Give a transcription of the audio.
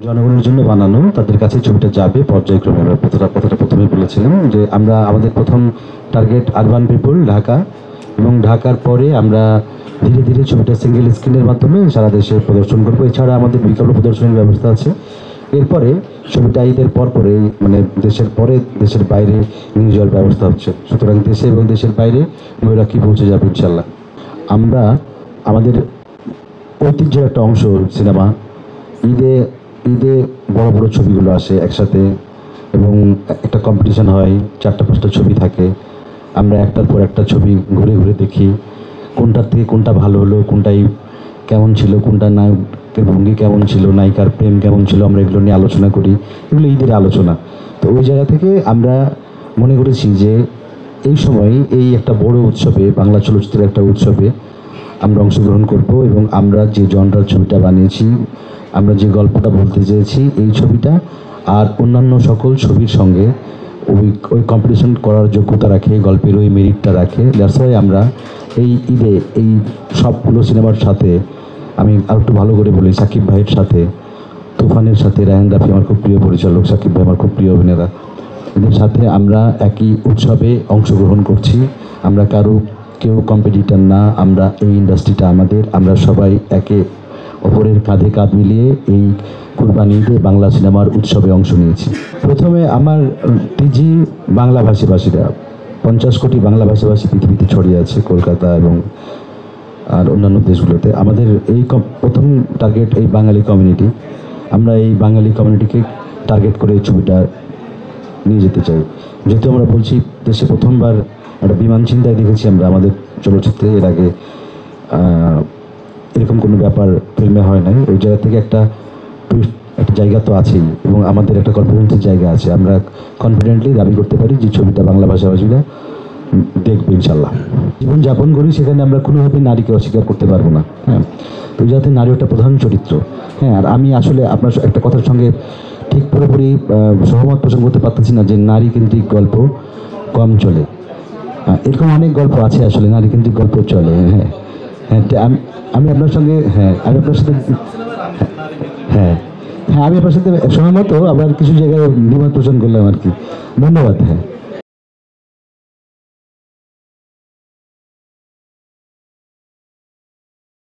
জনগণের জন্য বানানো, তাদের কাছে ছবিটা যাবে পর্যায়ক্রমে। আমরা কথাটা প্রথমে বলেছিলাম যে আমরা আমাদের প্রথম টার্গেট আরবান পিপল ঢাকা, এবং ঢাকার পরে আমরা ধীরে ধীরে ছবিটা সিঙ্গেল স্ক্রিনের মাধ্যমে সারা দেশে প্রদর্শন করবো। এছাড়া আমাদের বিকল্প প্রদর্শনের ব্যবস্থা আছে। এরপরে ছবিটা ঈদের পরে মানে দেশের পরে দেশের বাইরে নিয়ে যাওয়ার ব্যবস্থা হচ্ছে। সুতরাং দেশে এবং দেশের বাইরে ময়ূরাক্ষী পৌঁছে যাবে ইনশাল্লাহ। আমরা আমাদের ঐতিহ্যের একটা অংশ সিনেমা। ঈদে ঈদে বড় বড় ছবিগুলো আসে একসাথে, এবং একটা কম্পিটিশন হয়, 4-5টা ছবি থাকে। আমরা একটার পর একটা ছবি ঘুরে ঘুরে দেখি কোনটার থেকে কোনটা ভালো হলো, কোনটাই কেমন ছিল, কোনটা নায়কের ভঙ্গি কেমন ছিল, নায়িকার প্রেম কেমন ছিল, আমরা এগুলো নিয়ে আলোচনা করি। এগুলো ঈদের আলোচনা। তো ওই জায়গা থেকে আমরা মনে করেছি যে এই সময় এই একটা বড় উৎসবে, বাংলা চলচ্চিত্রের একটা উৎসবে আমরা অংশগ্রহণ করব, এবং আমরা যে জনরার ছবিটা বানিয়েছি, আমরা যে গল্পটা বলতে চেয়েছি, এই ছবিটা আর অন্যান্য সকল ছবির সঙ্গে ওই কম্পিটিশন করার যোগ্যতা রাখে, গল্পের ওই মেরিটটা রাখে। দ্যাটস ওয়াই আমরা এই ঈদে এই সবগুলো সিনেমার সাথে, আমি আর একটু ভালো করে বলি, সাকিব ভাইয়ের সাথে, তুফানের সাথে, রায়হান রাফি আমার খুব প্রিয় পরিচালক, সাকিব ভাই আমার খুব প্রিয় অভিনেতা, এদের সাথে আমরা একই উৎসবে অংশগ্রহণ করছি। আমরা কেউ কম্পিটিটর না। আমরা এই ইন্ডাস্ট্রিটা আমাদের, আমরা সবাই একে অপরের কাঁধে কাঁধ মিলিয়ে এই কুরবানি ঈদে বাংলা সিনেমার উৎসবে অংশ নিয়েছি। প্রথমে আমার টিজি বাংলা ভাষীভাষীরা, 50 কোটি বাংলা ভাষাভাষী পৃথিবীতে ছড়িয়ে আছে, কলকাতা এবং আর অন্যান্য দেশগুলোতে। আমাদের এই প্রথম টার্গেট এই বাঙালি কমিউনিটি। আমরা এই বাঙালি কমিউনিটিকে টার্গেট করে এই ছবিটা নিয়ে যেতে চাই। যেহেতু আমরা বলছি দেশে প্রথমবার একটা বিমান ছিনতাই দেখেছি আমরা আমাদের চলচ্চিত্রে, এর আগে এরকম কোনো ব্যাপার ফিল্মে হয় নাই। ওই জায়গা থেকে একটা জায়গা তো আছেই, এবং আমাদের একটা কনফিডেন্সের জায়গা আছে। আমরা কনফিডেন্টলি দাবি করতে পারি যে ছবিটা বাংলা ভাষাভাষীরা দেখবে ইনশাল্লাহ। জীবনযাপন করি, সেখানে আমরা কোনোভাবে নারীকে অস্বীকার করতে পারবো না। হ্যাঁ, তো যাতে নারী একটা প্রধান চরিত্র। হ্যাঁ, আর আমি আসলে আপনার একটা কথার সঙ্গে ঠিক পুরোপুরি সহমত পোষণ করতে পারতেছি না যে নারী কেন্দ্রিক গল্প কম চলে। এরকম অনেক গল্প আছে আসলে, নারী কেন্দ্রিক গল্প চলে। হ্যাঁ হ্যাঁ, আমি আপনার সঙ্গে, আমি আপনার সাথে, হ্যাঁ হ্যাঁ, আমি আপনার সাথে সহমত। আবার কিছু জায়গায় দ্বিমত পোষণ করলাম আর কি। ধন্যবাদ। হ্যাঁ।